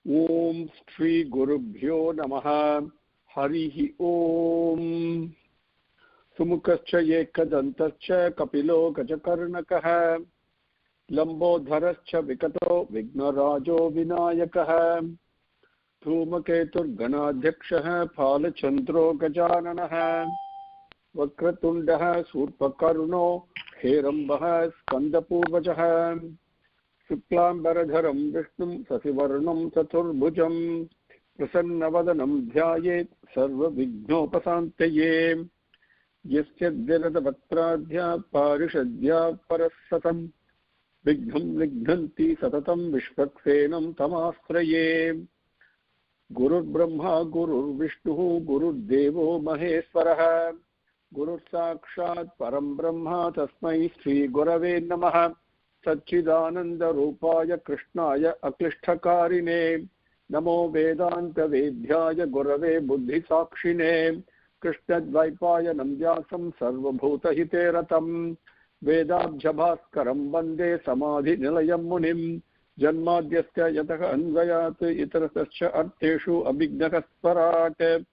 Om Shri Gurubhyo Namaha Harihi Om Sumukascha Yekadantascha Kapilo Gajakarnakaha Lambodharascha Vikato Vignarajo Vinayakaha Dhumaketur Ganadhyakshaha Phalachandro Gajananaha Vakratundaha Surpakarno Herambaha Skandapurvajaha Shuklambaradharam Vishnum Sasivarnam Chaturbhujam Prasannavadanam Dhyayet Sarva Vignopasantaye Yasyadhyaradavatradhya Parishadhya Parasatam Vignam Vignanti Satatam Vishvaksenam Tamastraye Gurur Brahma Gurur Vishnu Gurur Devo Maheswaraha Gurur Sakshat Param Brahma Tasmai Sri Gurave Namaha Satchidananda Rupaya Krishnaya Aklishtakarine Namo Vedanta Vedhyaya Gurave Buddhi Sakshine Krishna Dvaipaya Namjasam Sarvabhuta Hiteratam Vedabjabhaskaram Bande Samadhi Nilayam Munim Janmadhyasya Yataka Anvayat Itarasascha Arteshu Abhignakasparat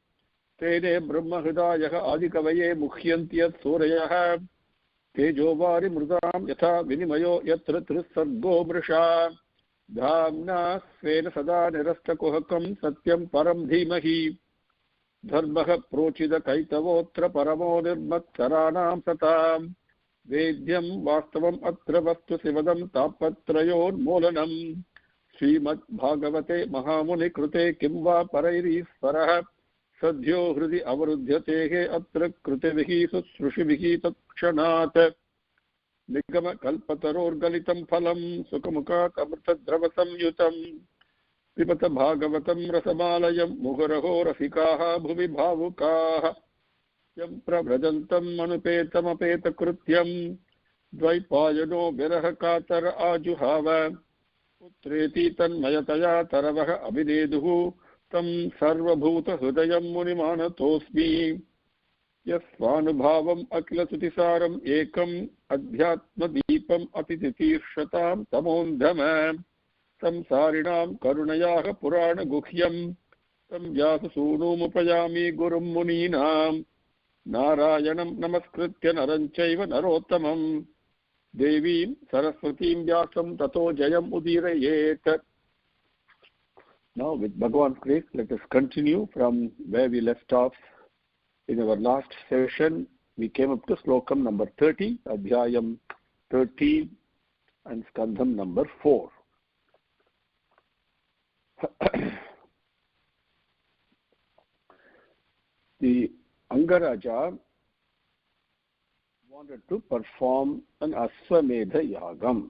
Tene Brahma Hridayaka Adikavaye Mukhyantiyat Surayah Tejovari Mrudam Yatha Vinimayo Yatra Trisargo Mrisha Dhamna Svena Sada Nirastakuhakam Satyam Param Dhimahi Dharmaha Prochida Kaitavotra Paramo Nirmat Saranam Satam Vedyam Vastavam Atra Vastu Sivadam Tapatrayon Molanam Srimad Bhagavate Mahamuni Krute Kimva Parairis Paraha Sadhyo Hridi Avarudhyatehe Atra Krutevihi Susrushibhihi Takshanat Nigama Kalpataror Galitam Phalam Sukamukat Amrtadravasam Yutam Pipata Bhagavatam Rasamalayam Mugaraho Rasikaha Bhuvi Bhavukaha Yam Pravrajantam Manupetam Apeta Krutyam Dvaipayano Virahakatar Ajuhava Putreti Tanmayataya Taravaha Abideduhu Tam Sarvabhuta Hridayam Munimanatosmi Yasvanubhavam Akilasuti Saaram Ekam Adhyatma Deepam Atitirshatam Tamondhama Samsarinam Karunayaha Purana Gukhyam Tam Yasasunumupayami Gurum Muninam Narayanam Namaskritya Naranchaiva Narottamam Devim Saraswatim Vyasam Tato Jayam Udirayet. Now, with Bhagavan's grace, let us continue from where we left off. In our last session, we came up to Slokam number 30, Adhyayam 13, and Skandham number 4. The Angaraja wanted to perform an Aswamedha Yagam.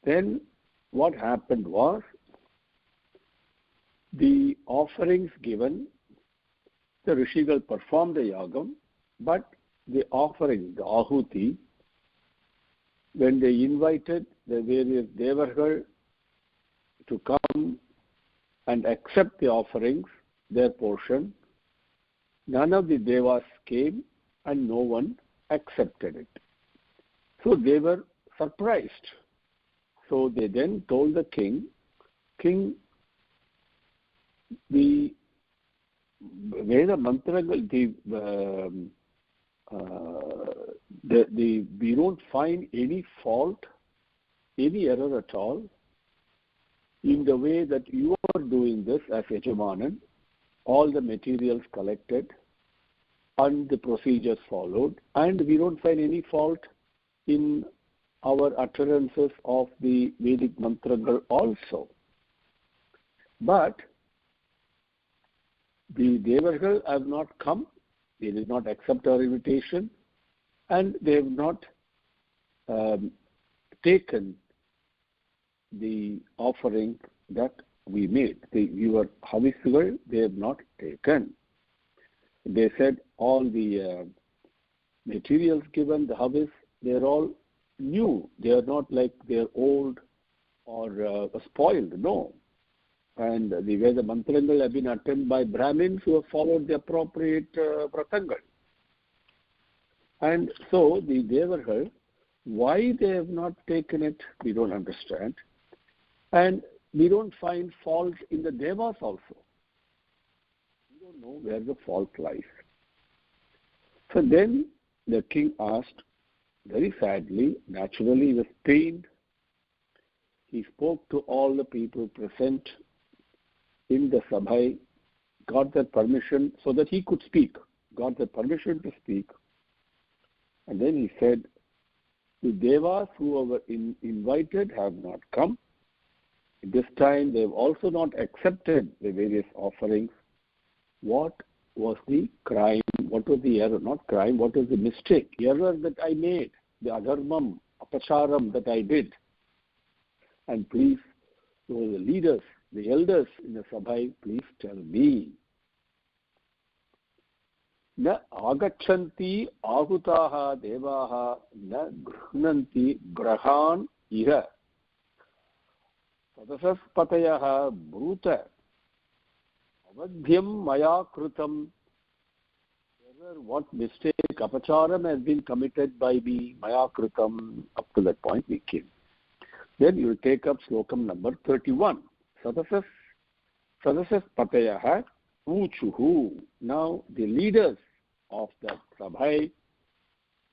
Then what happened was, the offerings given, the Rishigal performed the Yagam, but the offering, the Ahuti, when they invited the various Devargal to come and accept the offerings, their portion, none of the Devas came and no one accepted it. So they were surprised. So they then told the king, the Veda Mantragal, we don't find any fault, any error at all in the way that you are doing this as Yajamanan, all the materials collected and the procedures followed, and we don't find any fault in our utterances of the Vedic Mantragal also. But the Devargal have not come, they did not accept our invitation, and they have not taken the offering that we made. Your Havisugal, they have not taken. They said all the materials given, the Havis, they are all new. They are not like they are old or spoiled, no. And the Veda Mantrangal have been attended by Brahmins who have followed the appropriate prasangal. And so the Devargal, why they have not taken it, we don't understand. And we don't find fault in the devas also. We don't know where the fault lies. So then the king asked, very sadly, naturally he was pained. He spoke to all the people present in the Sabhai, got their permission so that he could speak, got the permission to speak. And then he said, the devas who were invited have not come. This time they have also not accepted the various offerings. What was the crime? What was the error? Not crime, what was the mistake? Error that I made, the adharmam, apacharam that I did. And please, the leaders, the elders in the Sabhai, please tell me. Na agachanti ahutaha devaha na grhnanti grahan iha sadasaspatayaha bhuta avadhyam maya kritam. What mistake, apacharam has been committed by me, maya kritam. Up to that point we came. Then you will take up slokam number 31. Sadasaspatayaha uchuhu. Now the leaders of that Sabhai,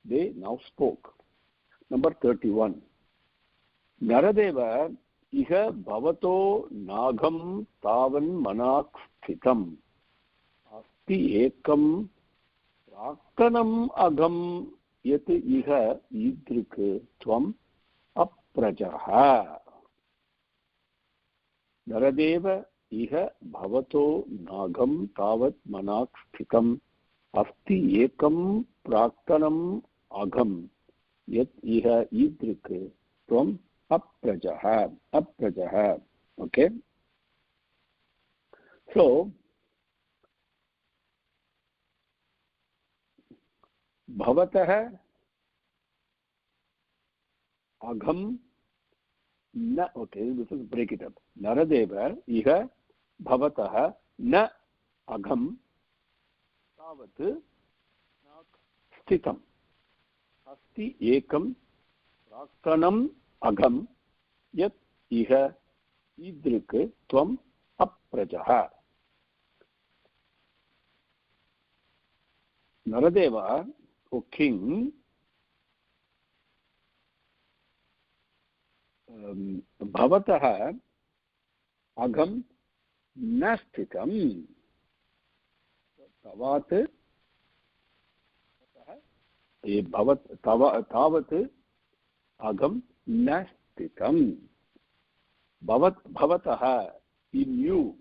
they now spoke. Number 31. Naradeva iha bhavato nagam tavan manak sthitam asti ekam praktanam agam yat iha idrik tvam aprajaha. Naradeva iha bhavato nagam tavat manak sthitam asti ekam praktanam agam yat iha idrik tvam aprajaha. Aprajaha. Okay? So, bhavatah agam na. Okay, this is break it up. Naradeva iha bhavatah na agam tavat sthitam asti ekam praktanam agam yat iha idrik tvam aprajaha. Naradeva, O king, bhavatah agam nastitam tavat tavat agam nastitam. Bhavatah, in you.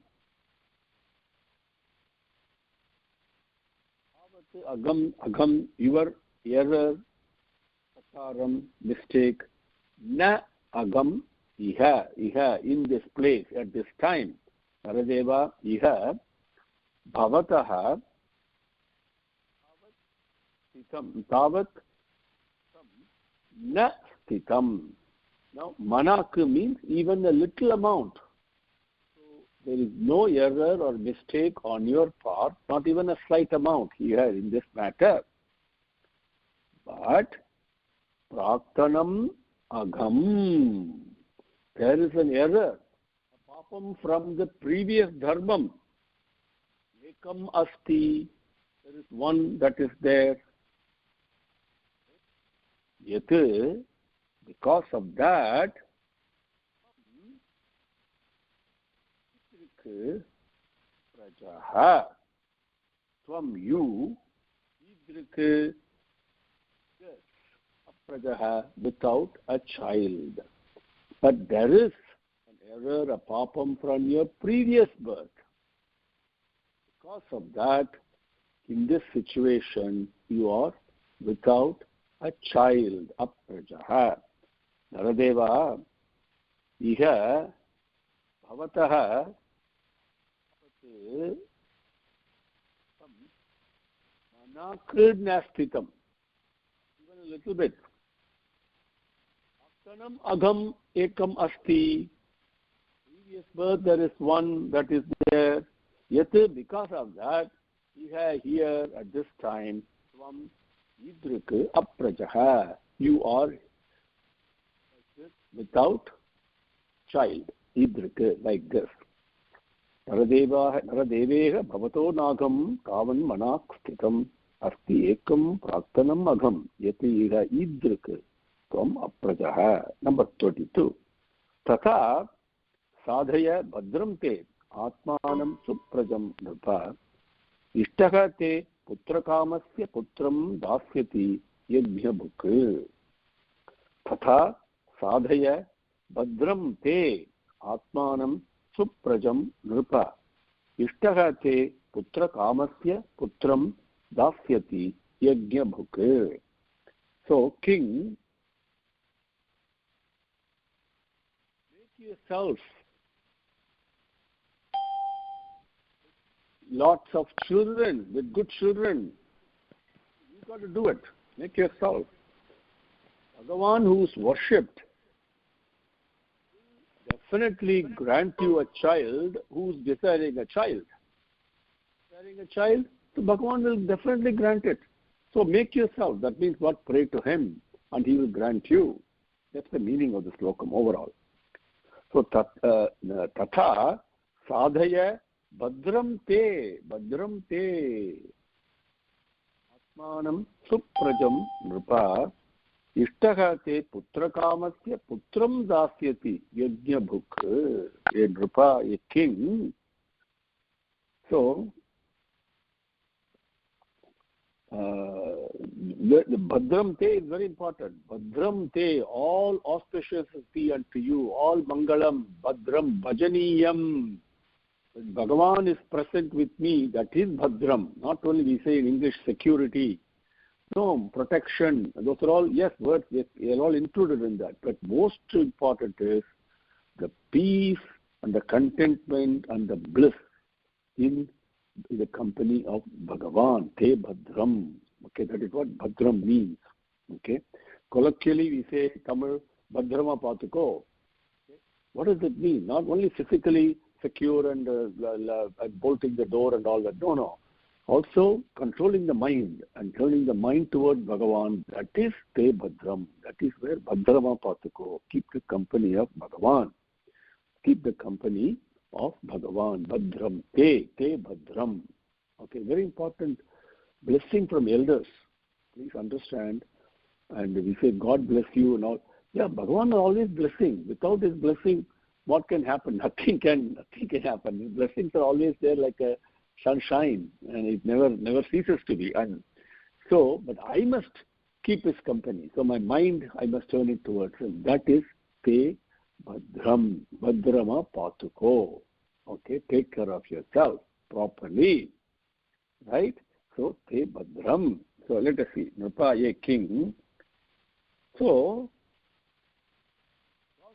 Agam, your error, asaram, mistake. Na agam iha, in this place, at this time. Naradeva iha bhavatah tavat na stitam. Now, manak means even a little amount. So, there is no error or mistake on your part, not even a slight amount here in this matter. But, praktanam agam, there is an error, a papam from the previous dharmam. Ekam asti, there is one that is there. Yat, because of that, prajaha, from you, idrik, prajaha, without a child. But there is an error, a papam from your previous birth. Because of that, in this situation, you are without a child, aprajaha. Naradeva iha bhavatah manakrid nastitam. Even a little bit. Praktanam agam ekam asti. Previous birth there is one that is there. Yet because of that, iha here at this time, tvam idrik aprajaha. You are without child. Idrik, like this. Naradeveha bhavato nagam kavan manak sthitam asti ekam praktanam agham yati iha idrik tvam aprajaha. Number 22. Tata sadhaya badram te atmanam suprajam nrpa ishtaka te putrakamasya putram dasyati yajnabhuk. Tata sadhaya badram te atmanam suprajam nrpa ishtaka te putrakamasya putram dasyati yajnabhuk. So, king, make yourself lots of children, with good children. You got to do it. Make yourself. Bhagavan who's worshipped definitely grant you a child who's desiring a child. Desiring a child, so Bhagavan will definitely grant it. So make yourself. That means what? Pray to him and he will grant you. That's the meaning of the slokam overall. So tatha sadhaya badram te atmanam suprajam nrpa ishtaka te putrakamasya putram dasyati yajnabhuk. A nrpa, a king. So the badram te is very important. Badram te, all auspicious be unto you, all mangalam, badram, bhajaniyam. Bhagavan is present with me, that is Bhadram. Not only we say in English security, no, protection. Those are all, yes, words, yes, they are all included in that. But most important is the peace and the contentment and the bliss in the company of Bhagavan. Te Bhadram. Okay, that is what Bhadram means. Okay. Colloquially we say Tamil, Bhadrama Patuko. Okay. What does it mean? Not only physically secure and bolting the door and all that. No. Also controlling the mind and turning the mind towards Bhagavan. That is Te Bhadram. That is where Bhadrama Patuko. Keep the company of Bhagavan. Keep the company of Bhagavan. Bhadram. Te Bhadram. Okay, very important blessing from elders. Please understand. And we say, God bless you and all. Yeah, Bhagavan is always blessing. Without his blessing, what can happen? Nothing can happen. His blessings are always there like a sunshine, and it never ceases to be. And so, but I must keep his company. So my mind, I must turn it towards him. That is Te Bhadram, Bhadrama Patuko. Okay, take care of yourself properly. Right? So, Te Bhadram. So let us see. Nrpa, a king. So,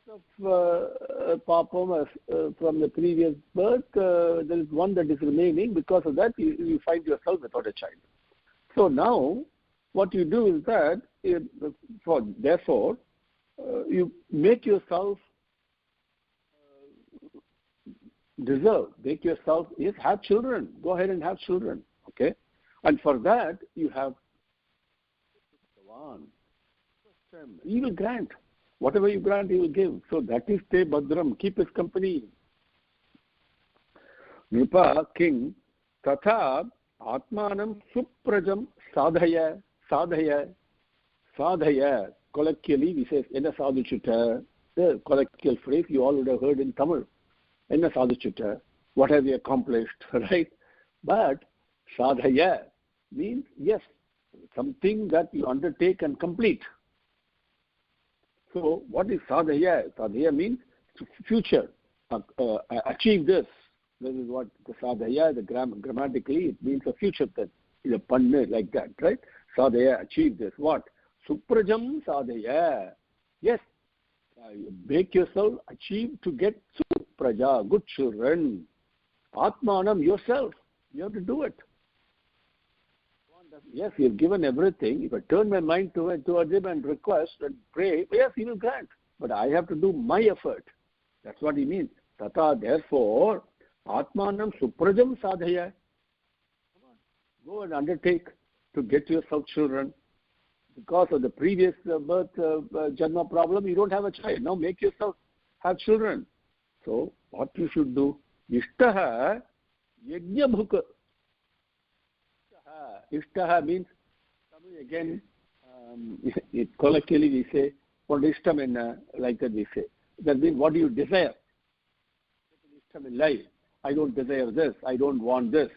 of papam from the previous birth, there is one that is remaining. Because of that, you find yourself without a child. So now, what you do is that, therefore, you make yourself deserve. Make yourself, yes, have children. Go ahead and have children. Okay? And for that, you have one. He will grant. Whatever you grant, he will give. So that is Te Bhadram. Keep his company. Nrpa, king, tatha atmanam suprajam sadhaya. Colloquially, we say, enna sadhuchutta. The colloquial phrase you all would have heard in Tamil. Enna sadhuchutta. What have you accomplished, right? But sadhaya means, yes, something that you undertake and complete. So, what is sadhaya? Sadhaya means future. Achieve this. This is what the sadhaya, grammatically, it means a future thing. It's a pun like that, right? Sadhaya, achieve this. What? Suprajam sadhaya. Yes. Make yourself achieve to get supraja, good children. Atmanam, yourself. You have to do it. Yes, he has given everything. If I turn my mind towards him and request and pray, yes, he will grant. But I have to do my effort. That's what he means. Tata, therefore, Atmanam Suprajam Sadhaya. Come on, go and undertake to get yourself children. Because of the previous birth, Janma problem, you don't have a child. Now make yourself have children. So what you should do? Ishtaha yajna bhuk. Ishtaha means, again, it colloquially we say, what ishtam in like that we say. That means what do you desire? Ishtam in life. I don't desire this. I don't want this.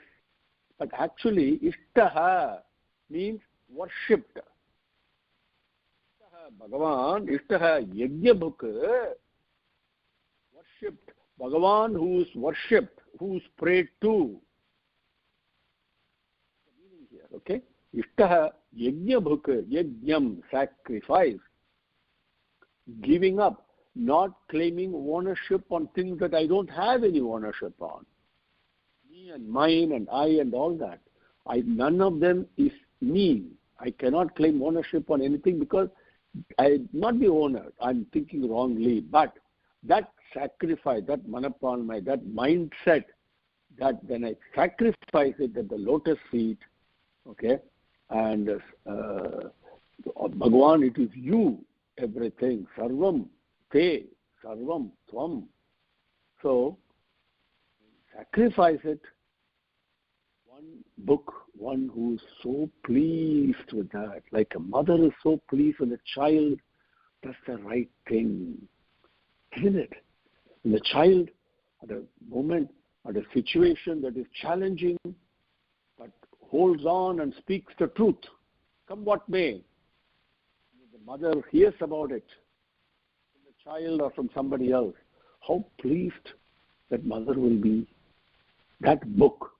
But actually, ishtaha means worshipped. Bhagavan, ishtaha yajna bhuk, worshipped. Bhagavan who is worshipped, who is prayed to. Okay? Ishtaha yajna bhuk, yajnam, sacrifice. Giving up, not claiming ownership on things that I don't have any ownership on. Me and mine and I and all that. None of them is me. I cannot claim ownership on anything because I not the owner. I'm thinking wrongly. But that sacrifice, that manapanmai, that mindset, that when I sacrifice it at the lotus feet, okay, and Bhagavan, it is you, everything, sarvam, te, sarvam, tvam. So, sacrifice it. One book, one who is so pleased with that, like a mother is so pleased with a child, that's the right thing, isn't it? And the child, at a moment, at a situation that is challenging, but holds on and speaks the truth, come what may. The mother hears about it from the child or from somebody else. How pleased that mother will be. That book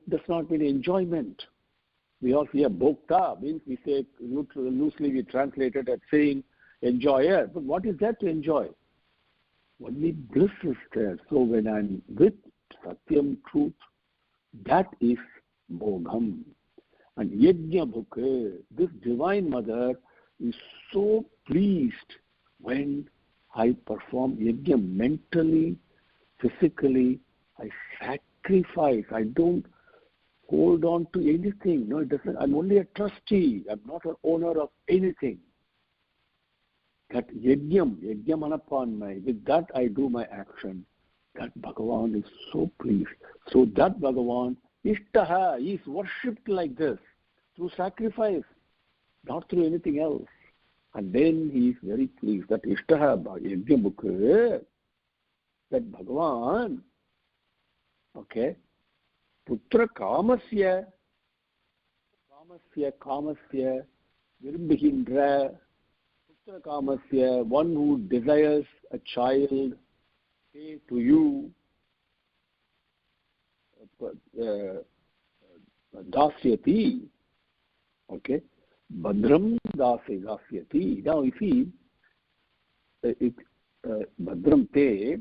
does not mean enjoyment. We also hear bhokta, means we say, loosely we translate it as saying enjoyer. But what is that to enjoy? Only bliss is there. So when I'm with Satyam, truth, that is bhogam. And yajna bhuk, this divine mother is so pleased when I perform yajna mentally, physically. I sacrifice. I don't hold on to anything. No, it doesn't. I'm only a trustee. I'm not an owner of anything. That yajnam anapanmai, with that I do my action. That Bhagavan is so pleased. So that Bhagavan, ishtaha, he is worshipped like this, through sacrifice, not through anything else. And then he is very pleased. That ishtaha, yajna bhuk, that Bhagavan, okay, putra kamasya, virumbhigindra, putra kamasya, one who desires a child, say to you, dasyati, okay, badram dasyati. Now you see, badram te,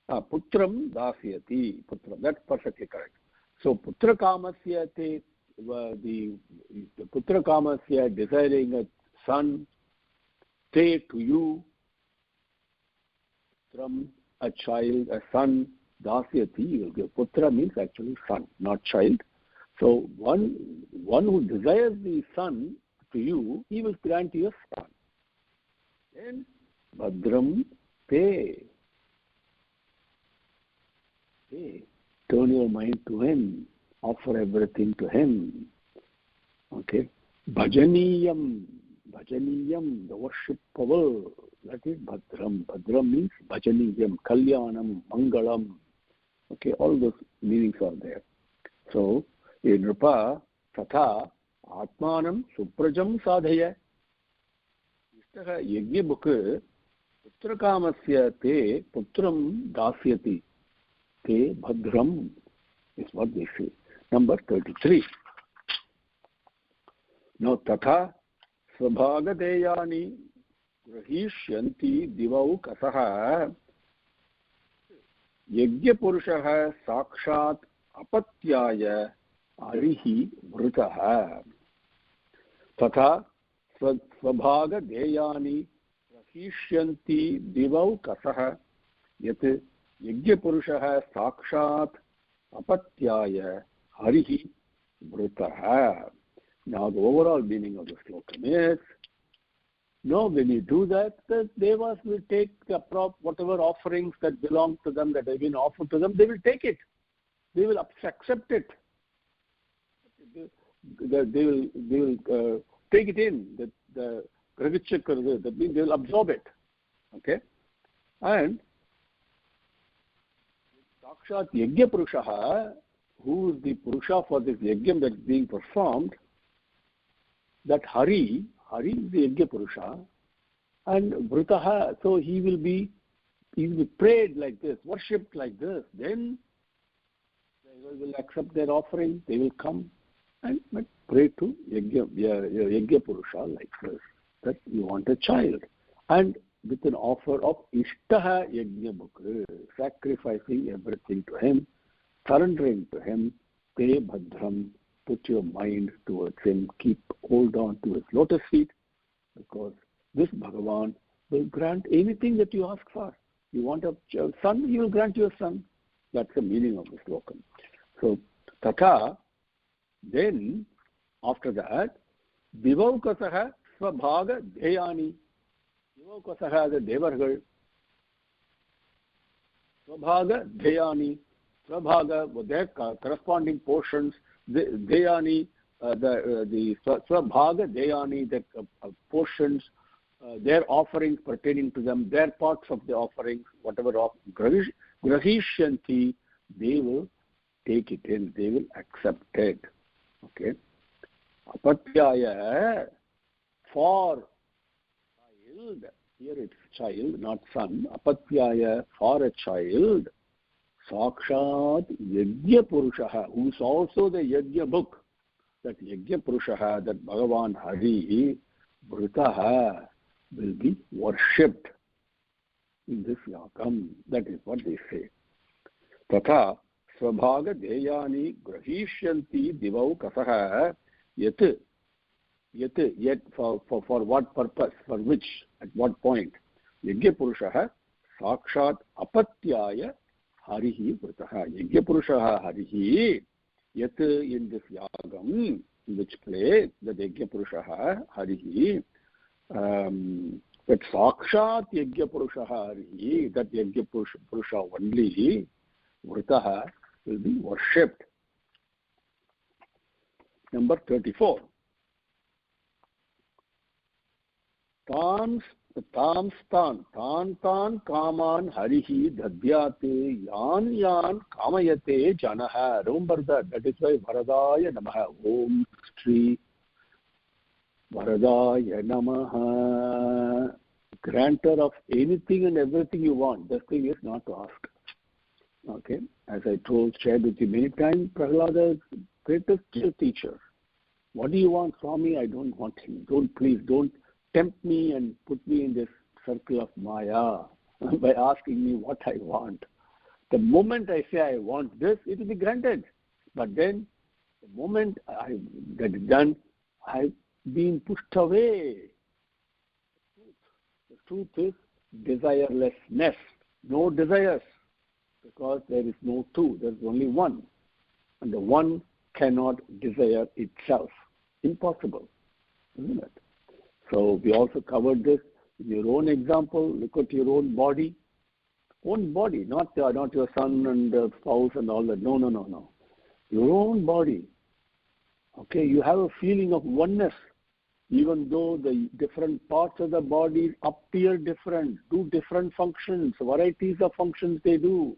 putram dasyati, putram, that's perfectly correct. So putra kamasya te, the putra kamasya, desiring a son, te to you, putram, a child, a son, dasyati. Putra means actually son, not child. So one who desires the son to you, he will grant you a son. Then badram te. Turn your mind to him. Offer everything to him. Okay. Bhajaniyam, the worshipable. That is Bhadram. Bhadram means Bhajaniyam, Kalyanam, Mangalam. Okay, all those meanings are there. So, in Rupa, Tatha, Atmanam, Suprajam Sadhaya. Ishtaha Yajna Bhuk, Putra Kamasya te Putram Dasyati. Te Bhadram is what they say. Number 33. Now, Tatha, Svabhagadeyani Grahishyanti Divau Kasaha Yajna Purushaha Sakshat Apatyaya Arihi Vritaha. Tatha Svabhagadeyani Grahishyanti Divau Kasaha Yat Yajna Purushaha Sakshat Apatyaya Arihi Vritaha. Now, the overall meaning of the slokam is No, when you do that, the devas will take the whatever offerings that belong to them, that have been offered to them, they will take it. They will accept it. They will take it in. The Gravichakar, that means they will absorb it. Okay? And Sakshat Yajna Purushaha, who is the Purusha for this Yajna that is being performed, that Hari is the Yajna Purusha, and Vritaha, so he will be prayed like this, worshipped like this. Then they will accept their offering, they will come and pray to Yajna Purusha like this, that you want a child. And with an offer of Ishtaha Yajna Bhukra, sacrificing everything to him, surrendering to him, Te Bhadram, put your mind towards him, hold on to his lotus feet, because this Bhagavan will grant anything that you ask for. You want a son, he will grant you a son. That's the meaning of the slokam. So, Tata, then, after that, Divaukasaha Svabhaga Dheyani. Divaukasaha, the Devargal. Svabhaga Dheyani. Svabhaga, with their corresponding portions, Deyani, the Svabhaga Deyani, the portions, their offerings pertaining to them, their parts of the offerings, whatever of Grahishyanti, they will take it in, they will accept it. Okay? Apatyaya, for child, here it's child, not son. Apatyaya, for a child, Sakshat Yajna Purushaha, who is also the Yajna book, that Yajna Purushaha, that Bhagavan Hari, Vritaha, will be worshipped in this yagam. That is what they say. Tata Svabhaga Deyani Grahishyanti Divau Kasaha yet for what purpose, for which, at what point? Yajna Purushaha Sakshat Apatyaya Harihi Vritaha. Yajna Purushaha Harihi, yet in this yagam, in which place the Yajna Purushaha Harihi, that Sakshat Yajna Purushaha Harihi, that Yajna Purusha only, Vritaha, will be worshipped. Number 34. Tan kaman harihi dhadyate yan kamayate janaha. Remember that is why Varadaya namaha. Om Shri Varadaya namaha. Granter of anything and everything you want. The thing is not to ask. Okay? As I shared with you many times, Prahlada is the greatest teacher. What do you want, Swami? I don't want him. Please don't tempt me and put me in this circle of Maya by asking me what I want. The moment I say I want this, it will be granted. But then, the moment I get it done, I've been pushed away. The truth is desirelessness. No desires. Because there is no two, there is only one. And the one cannot desire itself. Impossible, isn't it? So we also covered this in your own example. Look at your own body. Own body, not your son and spouse and all that. No. Your own body. Okay, you have a feeling of oneness. Even though the different parts of the body appear different, do different functions, varieties of functions they do.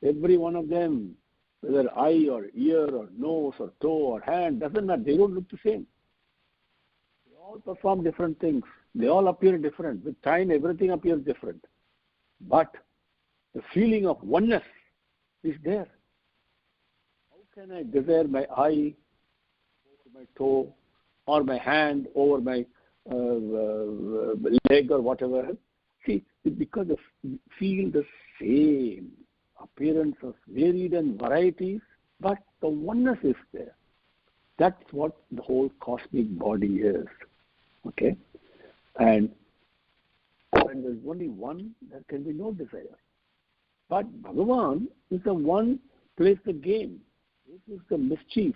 Every one of them, whether eye or ear or nose or toe or hand, doesn't matter. They don't look the same. They all perform different things. They all appear different. With time, everything appears different. But the feeling of oneness is there. How can I desire my eye over my toe or my hand over my leg or whatever? See, because they feel the same. Appearance of varied and varieties, but the oneness is there. That's what the whole cosmic body is. Okay? And when there's only one, there can be no desire. But Bhagavan is the one who plays the game. This is the mischief.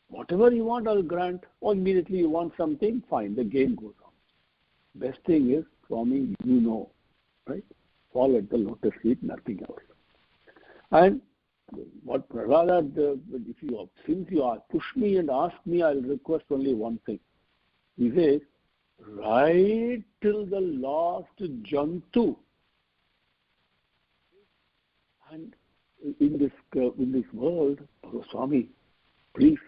Whatever you want, I'll grant. Or immediately you want something, fine, the game goes on. Best thing is, Swami, right? Fall at the lotus feet, nothing else. And what Prahlad, since you are push me and ask me, I'll request only one thing. He says, right till the last jantu. And in this world, Swami, please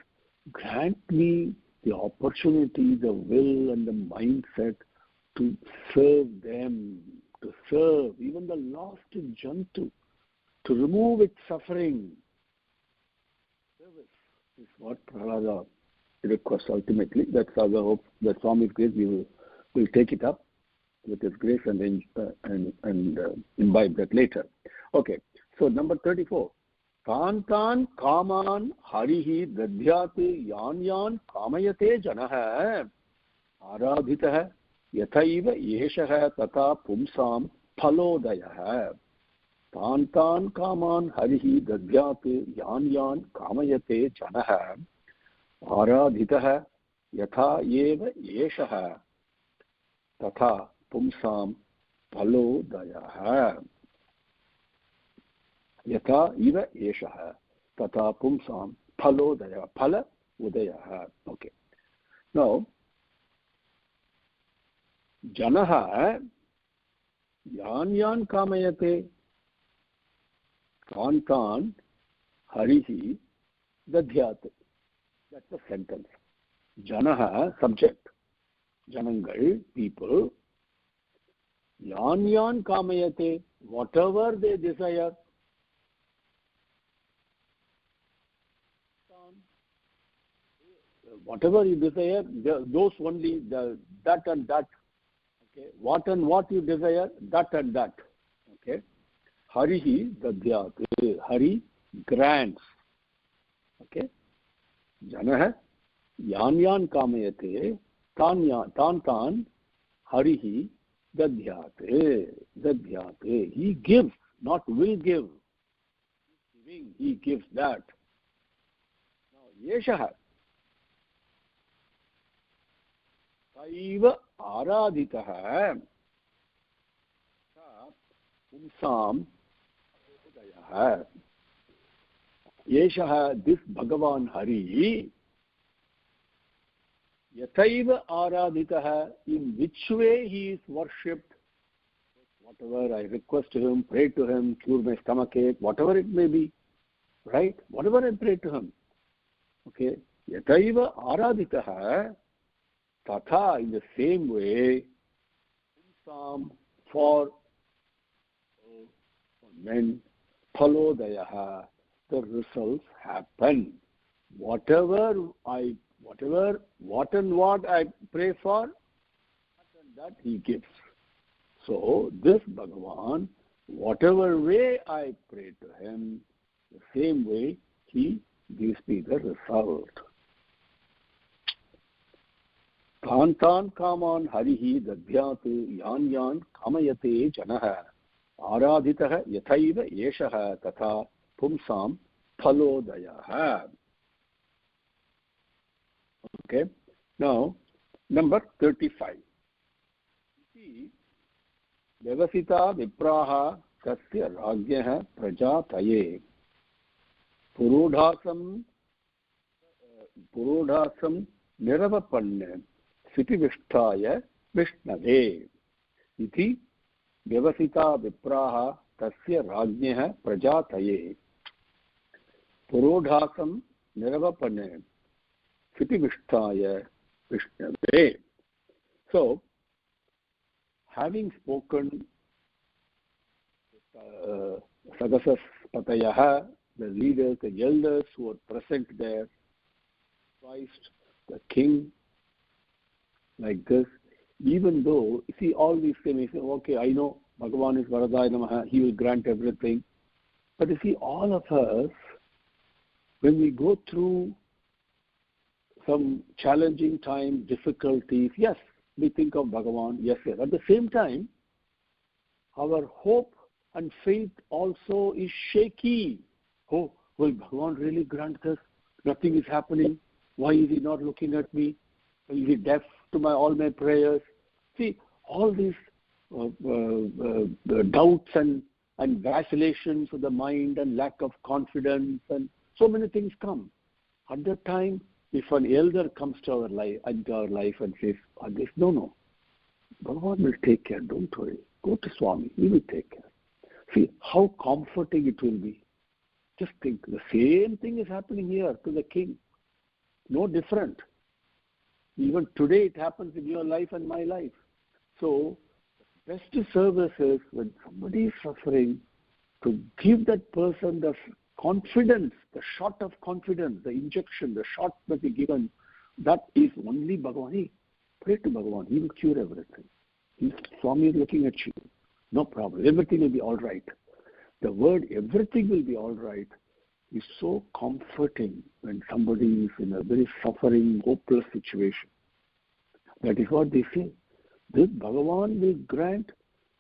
grant me the opportunity, the will and the mindset to serve them, to serve even the last jantu, to remove its suffering. Service is what Prahlada requests ultimately. That's our hope. That Swami's grace, we will take it up with His grace and imbibe that later. Okay, so number 34. Kantan kaman harihi dadhyate yan yan kamayate janah aradhitah yathaiva yeshah tata pumsam phalodayah. Kantan kaman harihi dadhyate yan yan kamayate janah आराधितः यथा एव एषः तथा पुंसां फलोदयः यथा इव एषः तथा पुंसां फलोदयः फल उदयः. Okay, now जनः यान् यान् कामयते तान् तान् हरिः दध्यात्. That's the sentence. Janaha, subject. Janangal, people. Yan yan kamayate, whatever they desire. Whatever you desire, those only, that and that. Okay. What and what you desire, that and that. Okay. Harihi dadhyate. Hari grants. Okay. Janah yan yan kamayate tan tan harihi dadhyate. He gives, not will give. Giving, he gives that. Now yeshah saiva aradhitah pumsam udayah. Yeshah, this Bhagavan Hari, Yathaiva Aradhitaha, in which way he is worshipped, whatever I request to him, pray to him, cure my stomachache, whatever it may be, right? Whatever I pray to him. Okay? Yathaiva Aradhitaha, Tatha, in the same way, for men, Phalodayaha, the results happen. What and what I pray for, that he gives. So this Bhagavan, whatever way I pray to him, the same way he gives me the result. Kantan kaman harihi dadhyate yan yan kamayate janah aradhitah yathaiva yeshah tatha pumsam phalodayah. Okay, now number 35. See, Devasita vipraha tasya rajyah prajataye purodhasam niravapanne sitivishthaya vishnave iti Devasita vipraha tasya rajyah prajataye purodhasam niravapanne sitivishthaya vishnave. So, having spoken Sagasas Patayaha, the leaders, the elders who were present there, Christ, the king, like this, even though, you see, all these things, okay, I know Bhagavan is Varadaya Namaha, he will grant everything. But you see, all of us, when we go through some challenging time, difficulties, yes, we think of Bhagavan, yes. At the same time, our hope and faith also is shaky. Oh, will Bhagavan really grant this? Nothing is happening. Why is he not looking at me? Is he deaf to all my prayers? See, all these doubts and vacillations of the mind and lack of confidence and so many things come. At that time, if an elder comes to our life, into our life and says, no, Bhagavan will take care, don't worry. Go to Swami, he will take care. See how comforting it will be. Just think, the same thing is happening here to the king. No different. Even today it happens in your life and my life. So, best service is when somebody is suffering, to give that person the confidence, the shot of confidence, the injection, the shot that is given, that is only Bhagavan. Hey, pray to Bhagavan, he will cure everything. Swami is looking at you. No problem. Everything will be all right. The word everything will be all right is so comforting when somebody is in a very suffering, hopeless situation. That is what they say. This Bhagavan will grant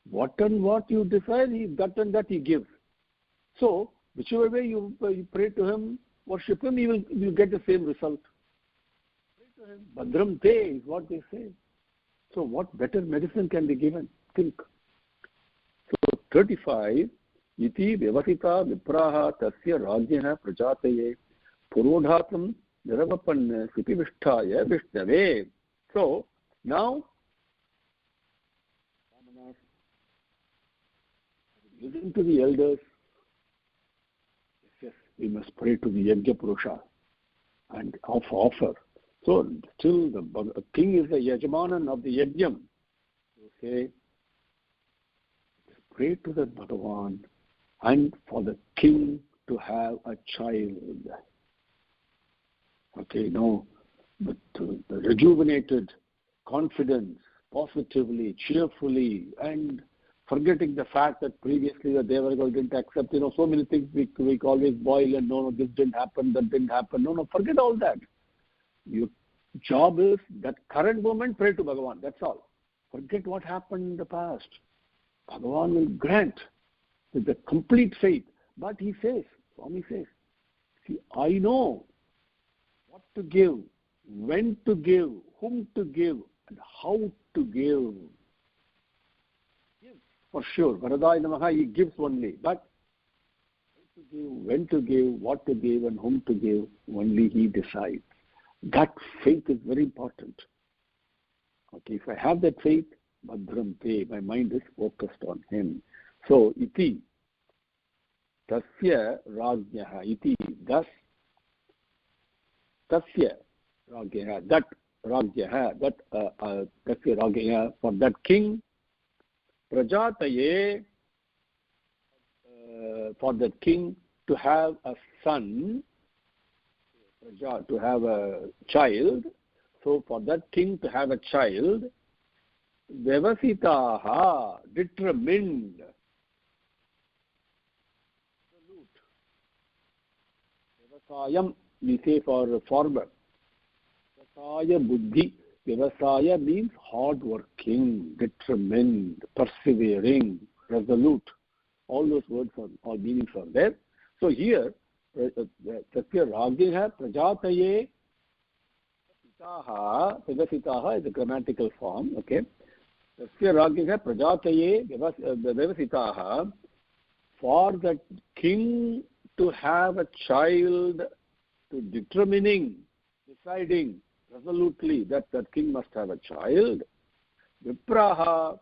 what and what you desire, that and that he gives. So, whichever way you pray to him, worship him, you will get the same result. Pray to him. Bhadram te is what they say. So, what better medicine can be given? Think. So, 35. Iti vyavasita vipraha tasya rajyah prajataye purodhatam niravapanna sipivishtaya vishnave. So, now, listen to the elders. Yes, we must pray to the Yajna Purusha and offer. So, still the king is the Yajmanan of the Yajnam. So say, pray to the Bhagavan and for the king to have a child. Okay, no, but the rejuvenated confidence, positively, cheerfully, and forgetting the fact that previously the Devaragal didn't accept, so many things we always boil and no, this didn't happen, that didn't happen. No, forget all that. Your job is that current moment, pray to Bhagavan. That's all. Forget what happened in the past. Bhagavan will grant with the complete faith. But he says, Swami says, see, I know what to give, when to give, whom to give, and how to give. For sure, Varadaya Namaha, he gives only. But how to give, when to give, what to give, and whom to give, only he decides. That faith is very important. Okay, if I have that faith, Bhadram te, my mind is focused on him. So, iti, tasya rajyaha, iti, thus, tasya rajyaha, that rajyaha, tasya rajyaha, for that king, prajataye, for that king to have a son, to have a child. So, for that king to have a child, Vyavasitaha, determined. Vyavasayam, we say for farmer. Vyavasaya buddhi. Vyavasaya means hard-working, determined, persevering, resolute. All those words all meanings are there. So here, Satya Ragyaha Prajataye Vyavasitaha is a grammatical form, okay? Satya Ragyaha Prajataye Vyavasitaha, for the king to have a child, to deciding resolutely that king must have a child. Vipraha,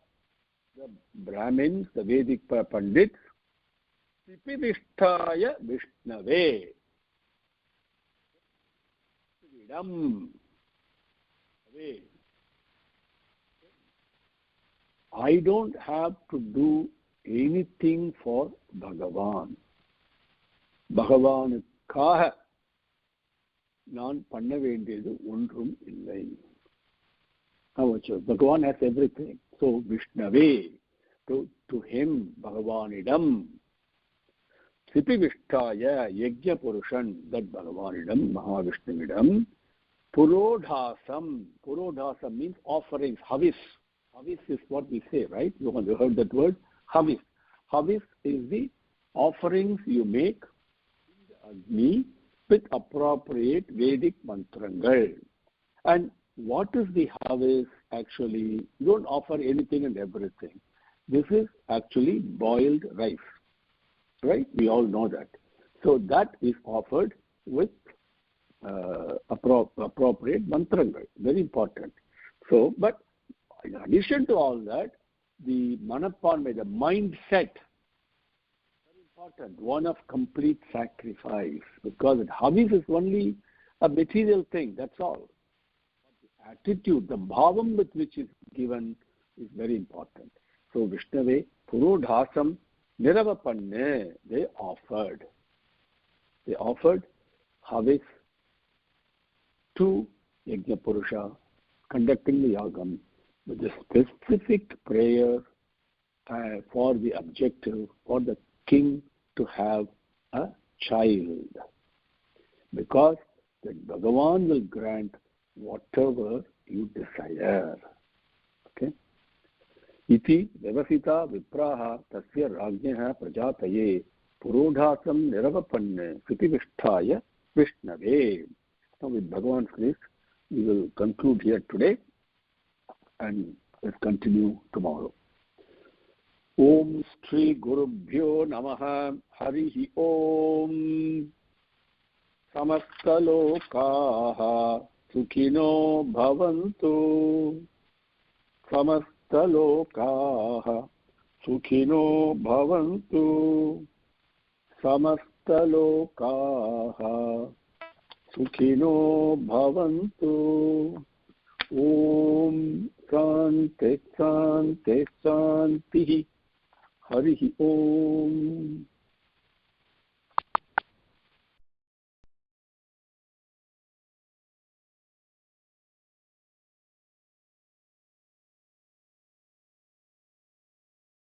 the Brahmins, the Vedic Pandits, Sipivishtaya Vishnave. I don't have to do anything for Bhagavan. Bhagavanukkaha நான் பண்ண வேண்டியது ஒன்றும் இல்லை. Bhagavan has everything. So Vishnave, to him, Bhagavanidam, Sipivishtaya, Yajna Purushan, that Bhagavanidam, Mahavishnuvidam, Purodhasam means offerings, havis. Havis is what we say, right? You heard that word? Havis. Havis is the offerings you make in the Agni with appropriate Vedic mantrangal. And what is the harvest actually? You don't offer anything and everything. This is actually boiled rice, right? We all know that. So that is offered with appropriate mantrangal. Very important. So, but in addition to all that, the manapanma, the mindset, very important, one of complete sacrifice, because harvest is only a material thing, that's all. But the attitude, the bhavam with which is given is very important. So Vishnave, Purodhasam, Niravapanne, they offered harvest to Yajna Purusha, conducting the yagam with a specific prayer for the objective, for the king to have a child. Because that Bhagavan will grant whatever you desire. Okay? Iti devasita vipraha tasya rajnyaha prajataye purodhasam niravapanne sutivisthaya vishnave. Now with Bhagavan's grace, we will conclude here today and let's continue tomorrow. Om Shri Gurubhyo Namaha Harihi Om Samastalokaha Sukhino Bhavantu Samastalokaha Sukhino Bhavantu Samastalokaha Sukhino Bhavantu. Om Sante Sante Santi Harihi Om.